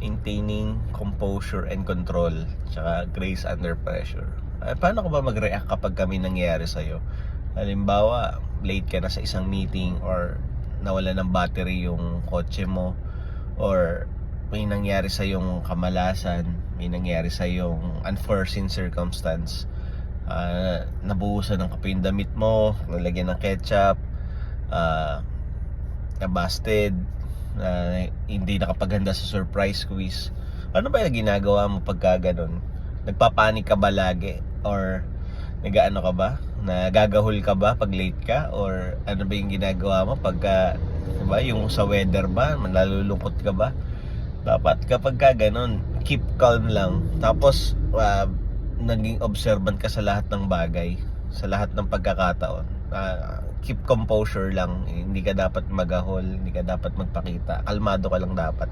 maintaining composure and control, tsaka grace under pressure. Paano ka ba mag-react kapag kami nangyayari sa'yo? Halimbawa, late ka na sa isang meeting, or nawala ng battery yung kotse mo, or may nangyari sa yung kamalasan, may nangyari sa yung unforeseen circumstance, nabuhusan ng kape yung damit mo, nalagyan ng ketchup, nabasted, hindi nakapaghanda sa surprise quiz. Ano ba yung ginagawa mo pagka ganun? Nagpapanik ka ba lagi? Or nagaano ka ba? Nagagahol ka ba pag late ka? Or ano ba yung ginagawa mo pagka, diba, yung sa weather ba? Nalulungkot ka ba? Dapat kapag ka ganun, keep calm lang. Tapos naging observant ka sa lahat ng bagay, sa lahat ng pagkakataon. Keep composure lang. Hindi ka dapat magahol, hindi ka dapat magpakita. Kalmado ka lang dapat.